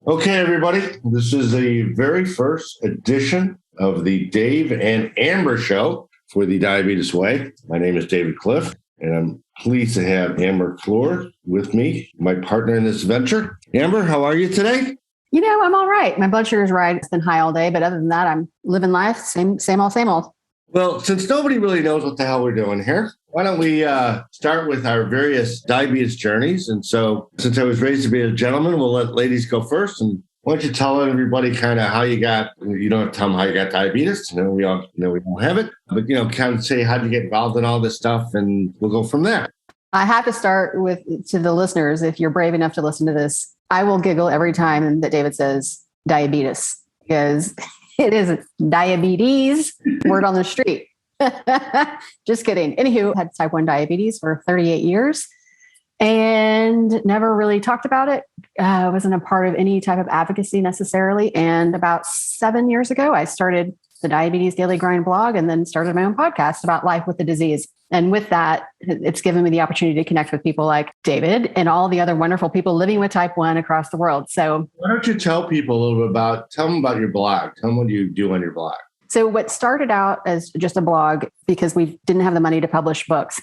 Okay, everybody, this is the very first edition of the Dave and Amber Show for the Diabetes Way. My name is David Cliff, and I'm pleased to have Amber Clour with me, my partner in this venture. Amber, how are you today? I'm all right. My blood sugar is right. It's been high all day, but other than that, I'm living life. Same old. Well, since nobody really knows what the hell we're doing here, why don't we start with our various diabetes journeys? And so, since I was raised to be a gentleman, we'll let ladies go first. And why don't you tell everybody kind of how you got, you don't have to tell them how you got diabetes. We all know we don't have it, but, kind of say, how did you get involved in all this stuff? And we'll go from there. I have to start with, to the listeners, if you're brave enough to listen to this, I will giggle every time that David says diabetes, because it is diabetes, word on the street. Just kidding. Anywho, had type 1 diabetes for 38 years and never really talked about it. Wasn't a part of any type of advocacy necessarily. And about 7 years ago, I started the Diabetes Daily Grind blog and then started my own podcast about life with the disease. And with that, it's given me the opportunity to connect with people like David and all the other wonderful people living with type 1 across the world. So why don't you tell people a little bit tell them about your blog. Tell them what you do on your blog. So what started out as just a blog, because we didn't have the money to publish books,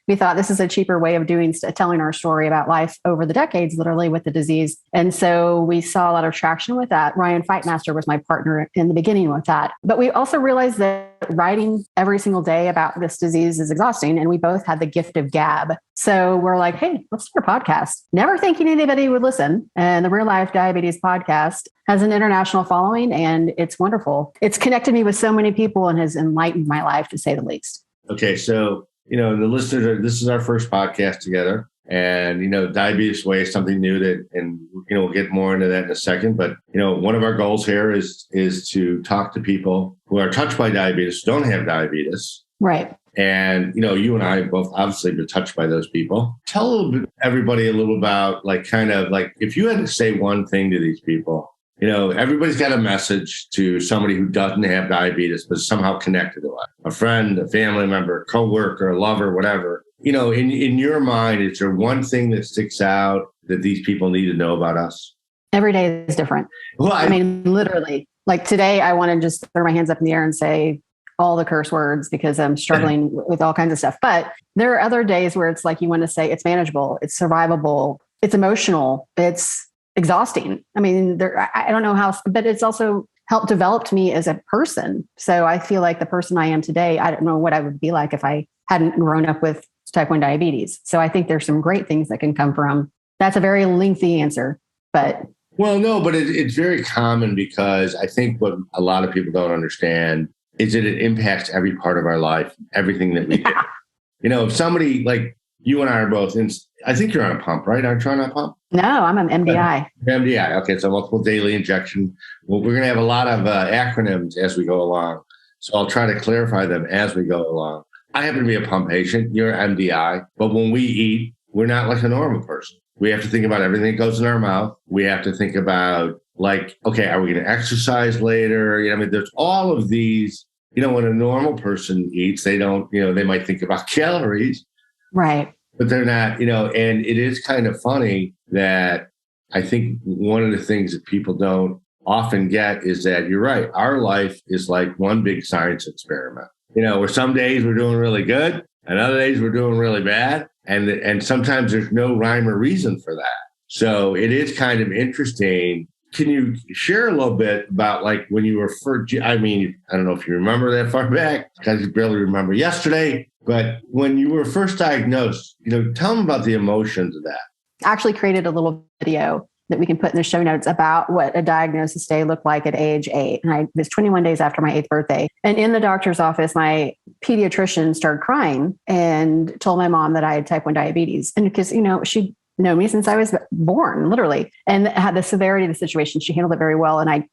we thought this is a cheaper way of telling our story about life over the decades, literally with the disease. And so we saw a lot of traction with that. Ryan Fightmaster was my partner in the beginning with that. But we also realized that writing every single day about this disease is exhausting. And we both had the gift of gab. So we're like, hey, let's start a podcast. Never thinking anybody would listen. And the Real Life Diabetes podcast has an international following and it's wonderful. It's connected me with so many people and has enlightened my life, to say the least. Okay. So, the listeners this is our first podcast together. And, Diabetes Way is something new and we'll get more into that in a second. But, one of our goals here is to talk to people who are touched by diabetes, don't have diabetes. Right. And, you and I both obviously been touched by those people. Tell everybody a little about if you had to say one thing to these people, everybody's got a message to somebody who doesn't have diabetes, but somehow connected to it. A friend, a family member, a coworker, a lover, whatever. In your mind, is there one thing that sticks out that these people need to know about us? Every day is different. Well, I mean, literally, like today, I want to just throw my hands up in the air and say all the curse words because I'm struggling with all kinds of stuff. But there are other days where it's like you want to say it's manageable, it's survivable, it's emotional, it's exhausting. I mean, I don't know how, but it's also helped develop me as a person. So I feel like the person I am today, I don't know what I would be like if I hadn't grown up with type 1 diabetes. So I think there's some great things that can come from. That's a very lengthy answer, but. Well, no, but it's very common because I think what a lot of people don't understand is that it impacts every part of our life, everything that we do. If somebody like you and I are both I think you're on a pump, right? Aren't you on a pump? No, I'm an MDI. MDI. Okay. So multiple daily injection. Well, we're going to have a lot of acronyms as we go along. So I'll try to clarify them as we go along. I happen to be a pump patient. You're MDI. But when we eat, we're not like a normal person. We have to think about everything that goes in our mouth. We have to think about okay, are we going to exercise later? There's all of these, when a normal person eats, they don't, they might think about calories. Right. But they're not, and it is kind of funny that I think one of the things that people don't often get is that you're right. Our life is like one big science experiment, where some days we're doing really good and other days we're doing really bad. And sometimes there's no rhyme or reason for that. So it is kind of interesting. Can you share a little bit about when you were first, I don't know if you remember that far back, because you barely remember yesterday, but when you were first diagnosed, tell them about the emotions of that. I actually created a little video that we can put in the show notes about what a diagnosis day looked like at age 8. And it was 21 days after my 8th birthday. And in the doctor's office, my pediatrician started crying and told my mom that I had type 1 diabetes. And because, she'd known me since I was born, literally, and had the severity of the situation. She handled it very well. And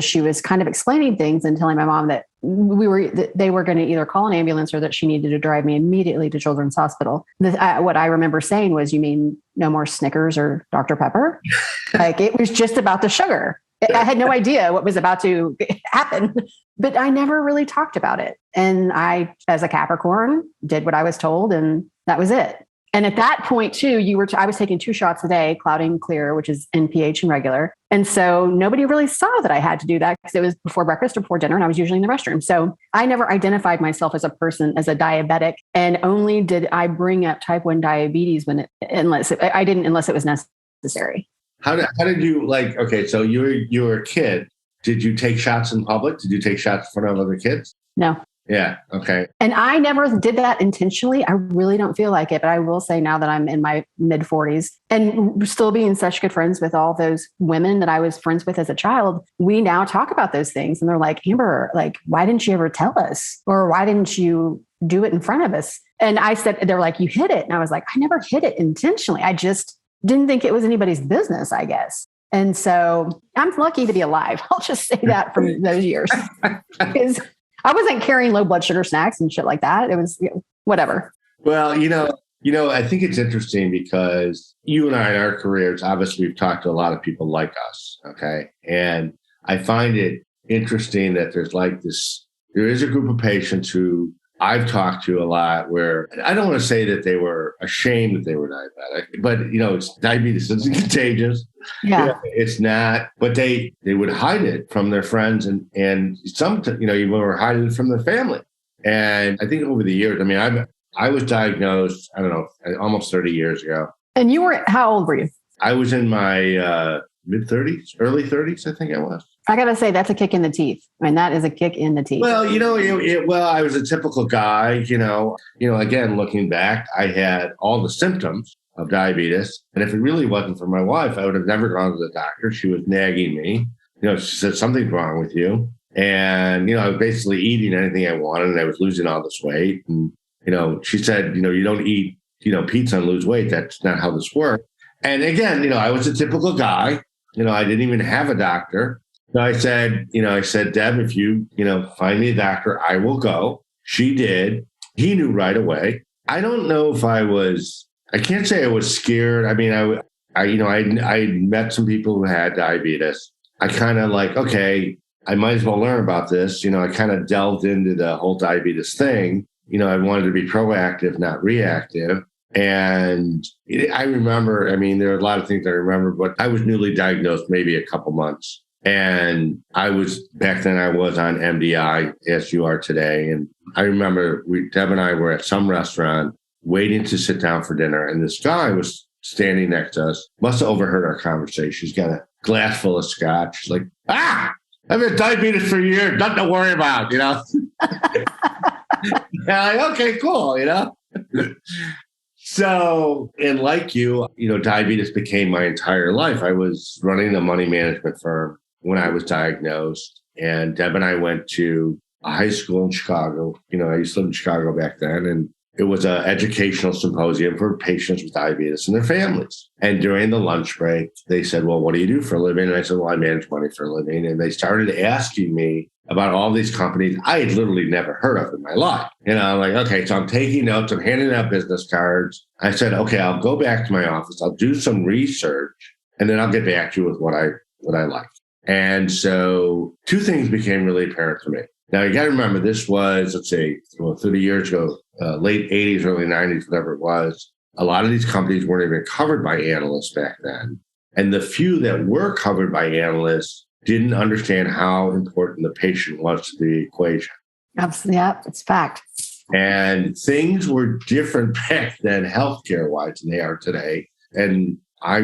she was kind of explaining things and telling my mom that they were going to either call an ambulance or that she needed to drive me immediately to Children's Hospital. What I remember saying was, you mean no more Snickers or Dr. Pepper? It was just about the sugar. I had no idea what was about to happen, but I never really talked about it. And I, as a Capricorn, did what I was told and that was it. And at that point too, I was taking 2 shots a day, Clouding Clear, which is NPH and regular. And so nobody really saw that I had to do that because it was before breakfast or before dinner and I was usually in the restroom. So I never identified myself as a person, as a diabetic. And only did I bring up type 1 diabetes unless it was necessary. How did you okay, so you were a kid. Did you take shots in public? Did you take shots in front of other kids? No. Yeah. Okay. And I never did that intentionally. I really don't feel like it, but I will say now that I'm in my mid 40s and still being such good friends with all those women that I was friends with as a child, we now talk about those things and they're like, Amber, why didn't you ever tell us? Or why didn't you do it in front of us? And I said, they're like, you hid it. And I was like, I never hid it intentionally. I just didn't think it was anybody's business, I guess. And so I'm lucky to be alive. I'll just say that from those years. Because I wasn't carrying low blood sugar snacks and shit like that. It was whatever. Well, I think it's interesting because you and I in our careers, obviously we've talked to a lot of people like us. Okay. And I find it interesting that there is a group of patients who I've talked to a lot where I don't want to say that they were ashamed that they were diabetic, but diabetes isn't contagious. Yeah. It's not, but they would hide it from their friends and some, even were hiding it from their family. And I think over the years, I was diagnosed, I don't know, almost 30 years ago. And how old were you? I was in my mid 30s, early 30s, I think I was. I got to say, that's a kick in the teeth. That is a kick in the teeth. Well, I was a typical guy, again, looking back, I had all the symptoms of diabetes. And if it really wasn't for my wife, I would have never gone to the doctor. She was nagging me. She said, something's wrong with you. And, I was basically eating anything I wanted and I was losing all this weight. And, she said, you don't eat, pizza and lose weight. That's not how this works. And again, I was a typical guy. I didn't even have a doctor. So I said, Deb, if you, find me a doctor, I will go. She did. He knew right away. I don't know if I can't say I was scared. I met some people who had diabetes. I kind of okay, I might as well learn about this. I kind of delved into the whole diabetes thing. I wanted to be proactive, not reactive. And I remember, there are a lot of things I remember, but I was newly diagnosed maybe a couple months. And back then I was on MDI, as you are today. And I remember Deb and I were at some restaurant waiting to sit down for dinner. And this guy was standing next to us, must have overheard our conversation. He's got a glass full of scotch. He's like, I've had diabetes for years, nothing to worry about, And okay, cool, So, and like you, diabetes became my entire life. I was running a money management firm when I was diagnosed. And Deb and I went to a high school in Chicago. I used to live in Chicago back then. And it was an educational symposium for patients with diabetes and their families. And during the lunch break, they said, well, what do you do for a living? And I said, well, I manage money for a living. And they started asking me about all these companies I had literally never heard of in my life. Okay, so I'm taking notes, I'm handing out business cards. I said, okay, I'll go back to my office, I'll do some research, and then I'll get back to you with what I like. And so 2 things became really apparent to me. Now, you got to remember, this was, 30 years ago, late 80s, early 90s, whatever it was. A lot of these companies weren't even covered by analysts back then. And the few that were covered by analysts didn't understand how important the patient was to the equation. Yeah, it's fact. And things were different back then, healthcare-wise, than they are today. And I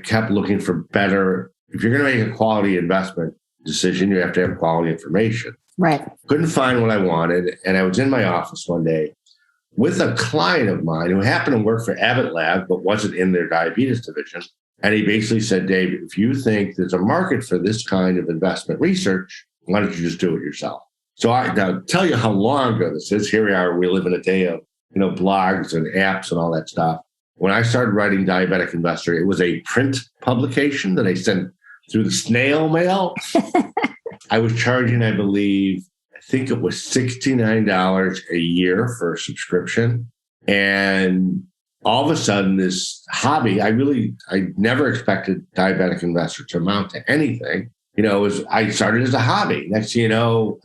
kept looking for better. If you're going to make a quality investment decision, you have to have quality information. Right. Couldn't find what I wanted. And I was in my office one day with a client of mine who happened to work for Abbott Lab, but wasn't in their diabetes division. And he basically said, Dave, if you think there's a market for this kind of investment research, why don't you just do it yourself? So I'll tell you how long ago this is. Here we are. We live in a day of, blogs and apps and all that stuff. When I started writing Diabetic Investor, it was a print publication that I sent through the snail mail. I was charging, I think it was $69 a year for a subscription. And all of a sudden, this hobby, I never expected Diabetic Investor to amount to anything. I started as a hobby. Next thing you know,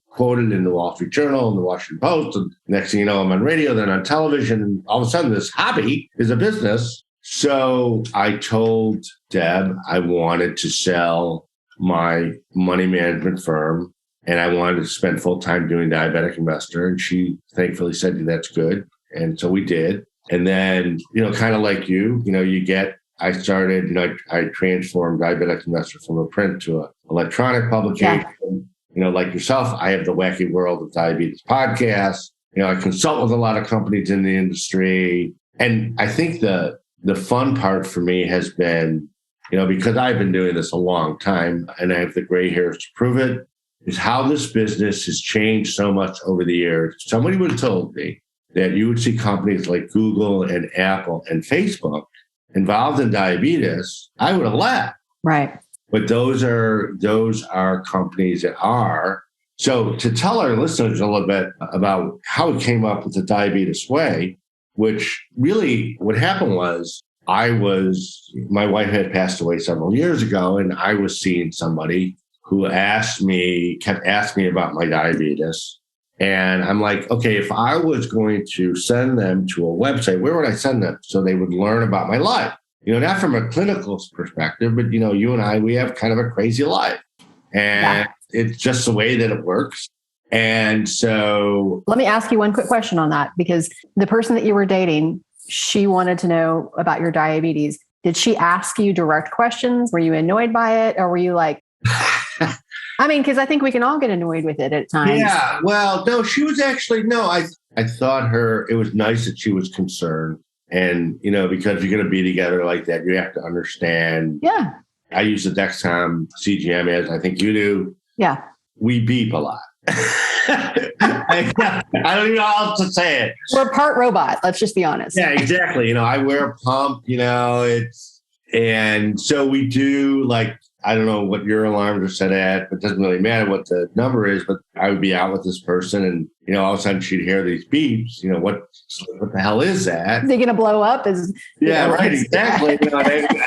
quoted in the Wall Street Journal and the Washington Post. And next thing you know, I'm on radio, then on television. And all of a sudden, this hobby is a business. So I told Deb I wanted to sell my money management firm and I wanted to spend full time doing Diabetic Investor. And she thankfully said, that's good. And so we did. And then, kind of like I started, I transformed Diabetic Investor from a print to an electronic publication. Yeah. Like yourself, I have the Wacky World of Diabetes podcast. I consult with a lot of companies in the industry. And I think the fun part for me has been, because I've been doing this a long time and I have the gray hairs to prove it, is how this business has changed so much over the years. Somebody would have told me that you would see companies like Google and Apple and Facebook involved in diabetes, I would have laughed. Right. But those are companies that are. So to tell our listeners a little bit about how we came up with the Diabetes Way, which really what happened was my wife had passed away several years ago, and I was seeing somebody who kept asking me about my diabetes. And I'm like, okay, if I was going to send them to a website, where would I send them so they would learn about my life? Not from a clinical perspective, but, you and I, we have kind of a crazy life. And it's just the way that it works. And so... Let me ask you one quick question on that, because the person that you were dating, she wanted to know about your diabetes. Did she ask you direct questions? Were you annoyed by it? Or were you like... because I think we can all get annoyed with it at times. Yeah, well, no, she was actually, I thought it was nice that she was concerned. And, because you're going to be together like that, you have to understand. Yeah. I use the Dexcom CGM as I think you do. Yeah. We beep a lot. I don't even know how else to say it. We're part robot. Let's just be honest. Yeah, exactly. I wear a pump, and so we do I don't know what your alarms are set at, but it doesn't really matter what the number is, but I would be out with this person and, all of a sudden she'd hear these beeps, what the hell is that? They're going to blow up? Right, exactly. I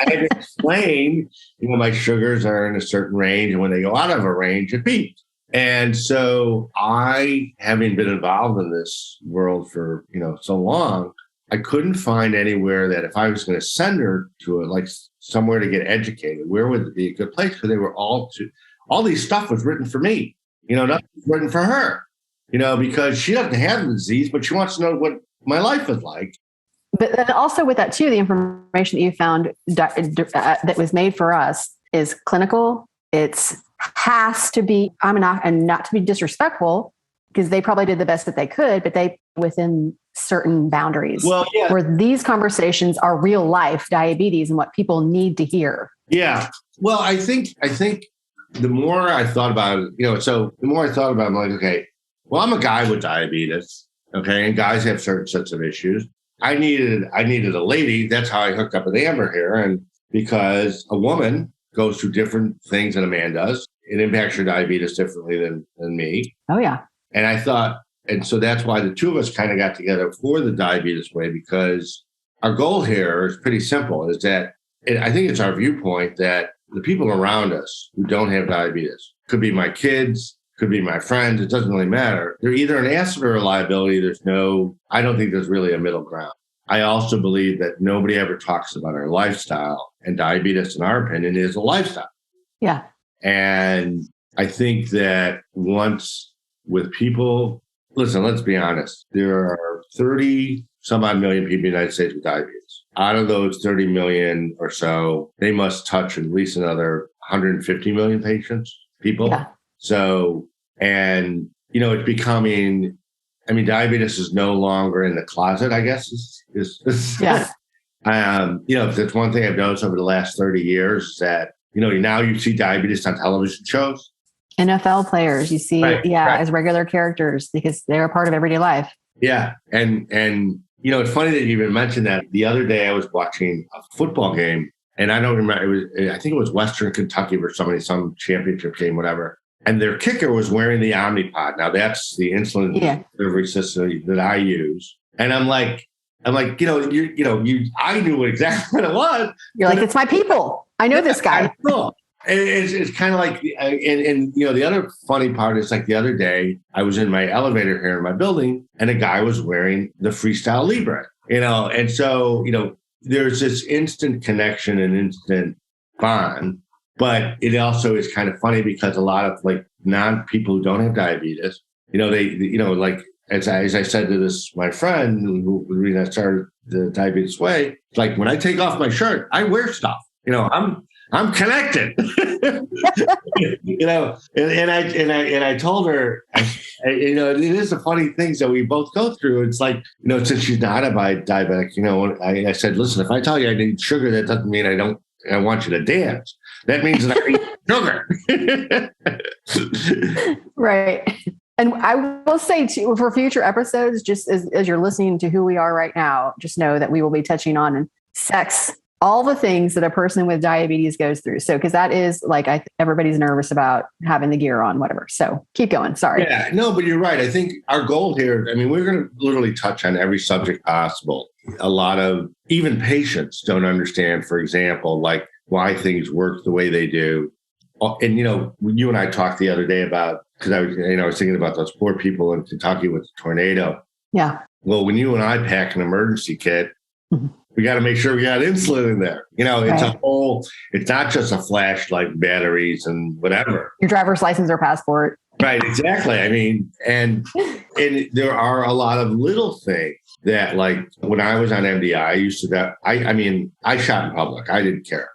had to explain, my sugars are in a certain range, and when they go out of a range, it beeps. And so having been involved in this world for, so long, I couldn't find anywhere that if I was going to send her to somewhere to get educated, where would it be a good place? Because they were all these stuff was written for me, nothing was written for her, because she doesn't have the disease, but she wants to know what my life was like. But then also with that too, the information that you found that was made for us is clinical. It's has to be, and not to be disrespectful, because they probably did the best that they could, but they within certain boundaries. Well, yeah. Where these conversations are real life diabetes and what people need to hear. Yeah. Well, I think the more I thought about it, the more I thought about it, I'm like, okay, well, I'm a guy with diabetes. Okay. And guys have certain sets of issues. I needed a lady. That's how I hooked up with Amber here. And because a woman goes through different things than a man does, it impacts your diabetes differently than me. Oh, yeah. And I thought, and so that's why the two of us kind of got together for the Diabetes Way, because our goal here is pretty simple, is that I think it's our viewpoint that the people around us who don't have diabetes, could be my kids, could be my friends, it doesn't really matter. They're either an asset or a liability. I don't think there's really a middle ground. I also believe that nobody ever talks about our lifestyle, and diabetes, in our opinion, is a lifestyle. Yeah. And I think that once with people, listen, let's be honest, there are 30 some odd million people in the United States with diabetes. Out of those 30 million or so, they must touch at least another 150 million people. Yeah. So, and, it's becoming, diabetes is no longer in the closet, I guess. Yeah. If there's one thing I've noticed over the last 30 years is that, now you see diabetes on television shows. NFL players, you see, right. As regular characters because they're a part of everyday life. Yeah. And it's funny that you even mentioned that. The other day I was watching a football game, and I don't remember, I think it was Western Kentucky or some championship game, whatever. And their kicker was wearing the Omnipod. Now that's the insulin delivery system that I use. And I'm like, I knew exactly what it was. You're like, it's my people. I know this guy. It's kind of like, and the other funny part is like the other day I was in my elevator here in my building, and a guy was wearing the Freestyle Libre, and so there's this instant connection and instant bond, but it also is kind of funny because a lot of like people who don't have diabetes, like as I said to my friend who the reason I started the Diabetes Way, like when I take off my shirt, I wear stuff. I'm connected, and I told her, it is the funny things that we both go through. It's like, since she's not a diabetic, I said, listen, if I tell you I need sugar, that doesn't mean I want you to dance. That means that I need sugar. Right. And I will say too, for future episodes, just as you're listening to who we are right now, just know that we will be touching on sex, all the things that a person with diabetes goes through. So, because that is like, everybody's nervous about having the gear on, whatever. So keep going. Sorry. Yeah, no, but you're right. I think our goal here, we're going to literally touch on every subject possible. A lot of even patients don't understand, for example, like why things work the way they do. And, you and I talked the other day about, because I was thinking about those poor people in Kentucky with the tornado. Yeah. Well, when you and I pack an emergency kit, we got to make sure we got insulin in there. It's it's not just a flashlight, batteries and whatever. Your driver's license or passport. Right. Exactly. And there are a lot of little things that, like when I was on MDI, I used to, I shot in public. I didn't care.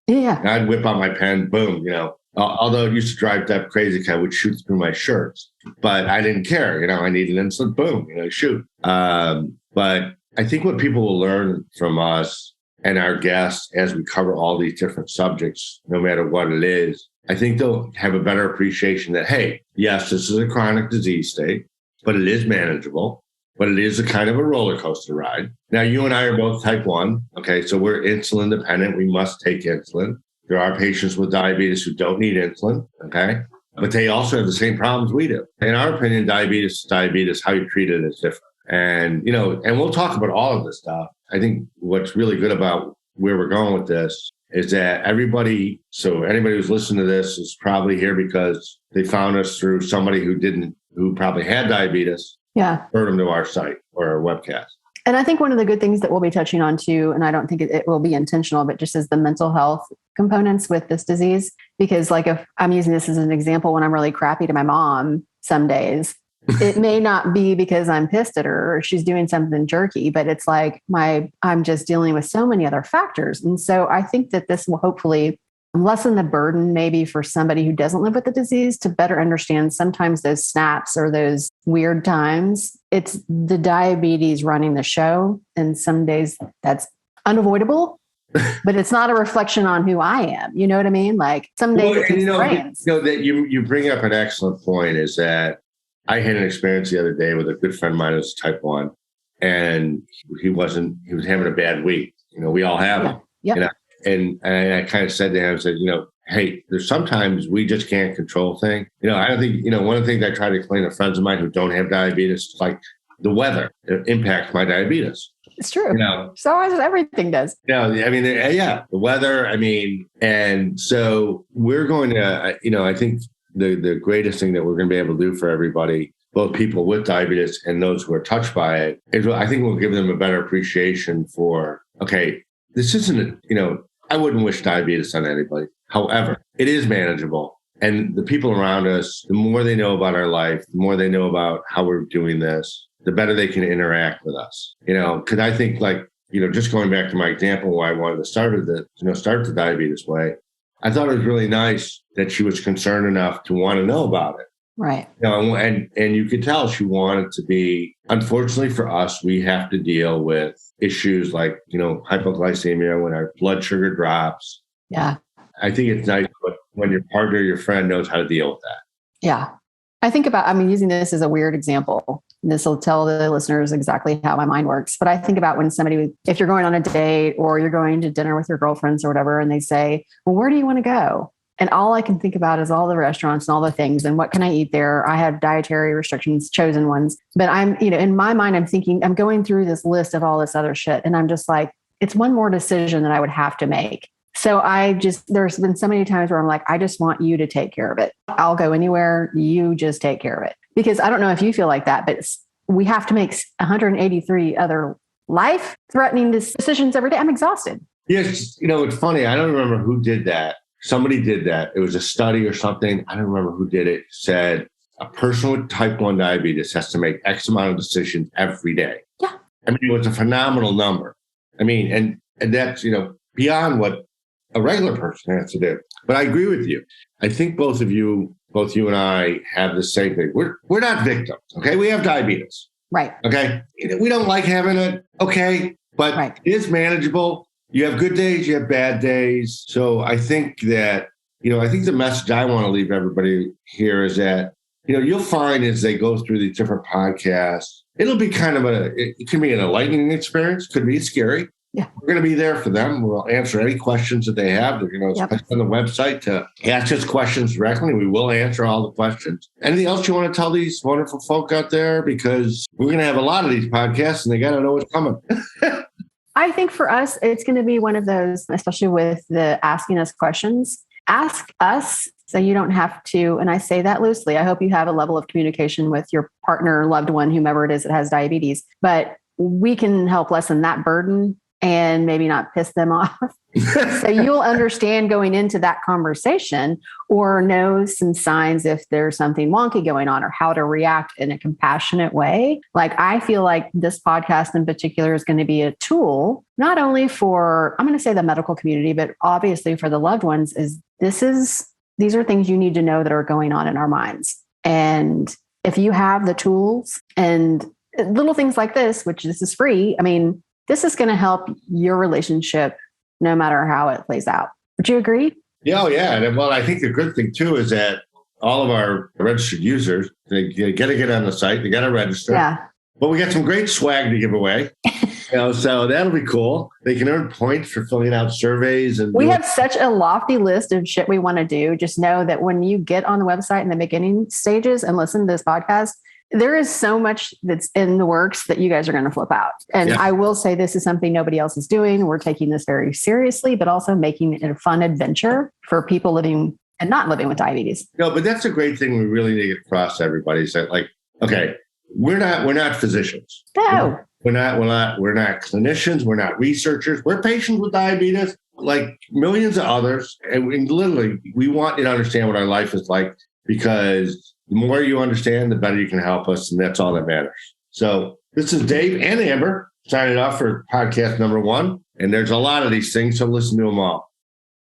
I'd whip out my pen, boom, although it used to drive Deb crazy because I would shoot through my shirts, but I didn't care. I needed insulin, boom, shoot. But I think what people will learn from us and our guests as we cover all these different subjects, no matter what it is, I think they'll have a better appreciation that, hey, yes, this is a chronic disease state, but it is manageable, but it is a kind of a roller coaster ride. Now, you and I are both type 1. Okay, so we're insulin dependent. We must take insulin. There are patients with diabetes who don't need insulin. Okay, but they also have the same problems we do. In our opinion, diabetes is diabetes. How you treat it is different. And, and we'll talk about all of this stuff. I think what's really good about where we're going with this is that anybody who's listening to this is probably here because they found us through somebody who probably had diabetes. Yeah. Heard them to our site or our webcast. And I think one of the good things that we'll be touching on too, and I don't think it will be intentional, but just as the mental health components with this disease, because like if I'm using this as an example, when I'm really crappy to my mom some days, it may not be because I'm pissed at her or she's doing something jerky, but it's like I'm just dealing with so many other factors. And so I think that this will hopefully lessen the burden maybe for somebody who doesn't live with the disease to better understand sometimes those snaps or those weird times. It's the diabetes running the show. And some days that's unavoidable, but it's not a reflection on who I am. You know what I mean? Like some days that you bring up an excellent point is that I had an experience the other day with a good friend of mine who's type 1, and he was having a bad week. We all have them. Yeah. And I kind of said to him, I said, hey, there's sometimes we just can't control things. I don't think, one of the things I try to explain to friends of mine who don't have diabetes is like the weather impacts my diabetes. It's true. So as everything does. The weather, and so we're going to, I think the greatest thing that we're going to be able to do for everybody, both people with diabetes and those who are touched by it, is I think we'll give them a better appreciation for, okay, this isn't, I wouldn't wish diabetes on anybody. However, it is manageable. And the people around us, the more they know about our life, the more they know about how we're doing this, the better they can interact with us. Because I think just going back to my example why I wanted to start the Diabetes Way, I thought it was really nice that she was concerned enough to want to know about it. Right. And you could tell she wanted to be, unfortunately for us, we have to deal with issues like, hypoglycemia when our blood sugar drops. Yeah. I think it's nice when your partner, your friend knows how to deal with that. Yeah. I think about, using this as a weird example. This will tell the listeners exactly how my mind works. But I think about when if you're going on a date or you're going to dinner with your girlfriends or whatever, and they say, well, where do you want to go? And all I can think about is all the restaurants and all the things and what can I eat there? I have dietary restrictions, chosen ones. But I'm, in my mind, I'm going through this list of all this other shit. And I'm just like, it's one more decision that I would have to make. So there's been so many times where I'm like, I just want you to take care of it. I'll go anywhere. You just take care of it. Because I don't know if you feel like that, but we have to make 183 other life-threatening decisions every day. I'm exhausted. Yes. It's funny. I don't remember who did that. Somebody did that. It was a study or something. I don't remember who did it. Said a person with type 1 diabetes has to make X amount of decisions every day. Yeah. I mean, it was a phenomenal number. I mean, and that's, beyond what a regular person has to do. But I agree with you. I think both you and I have the same thing. We're not victims. Okay. We have diabetes. Right. Okay. We don't like having it. Okay. But right. It is manageable. You have good days, you have bad days. So I think that, I think the message I want to leave everybody here is that, you'll find as they go through these different podcasts, it'll be kind of it can be an enlightening experience, could be scary. Yeah. We're going to be there for them. We'll answer any questions that they have. They're going to on the website to ask us questions directly. We will answer all the questions. Anything else you want to tell these wonderful folk out there? Because we're going to have a lot of these podcasts and they got to know what's coming. I think for us, it's going to be one of those, especially with the asking us questions. Ask us so you don't have to, and I say that loosely. I hope you have a level of communication with your partner, loved one, whomever it is that has diabetes, but we can help lessen that burden and maybe not piss them off. So you'll understand going into that conversation or know some signs if there's something wonky going on or how to react in a compassionate way. Like I feel like this podcast in particular is going to be a tool, not only for, I'm going to say the medical community, but obviously for the loved ones these are things you need to know that are going on in our minds. And if you have the tools and little things like this, which this is free, I mean, this is going to help your relationship no matter how it plays out. Would you agree? Yeah, And well, I think the good thing too is that all of our registered users, they got to get on the site, they got to register. Yeah. But we got some great swag to give away. So that'll be cool. They can earn points for filling out surveys. And we have such a lofty list of shit we want to do. Just know that when you get on the website in the beginning stages and listen to this podcast, there is so much that's in the works that you guys are going to flip out. And I will say this is something nobody else is doing. We're taking this very seriously, but also making it a fun adventure for people living and not living with diabetes. No, but that's a great thing we really need to get across to everybody. Is that okay, we're not physicians. No. We're not clinicians. We're not researchers. We're patients with diabetes, like millions of others. And literally, we want you to understand what our life is like, because the more you understand, the better you can help us. And that's all that matters. So this is Dave and Amber signing off for podcast number 1. And there's a lot of these things, so listen to them all.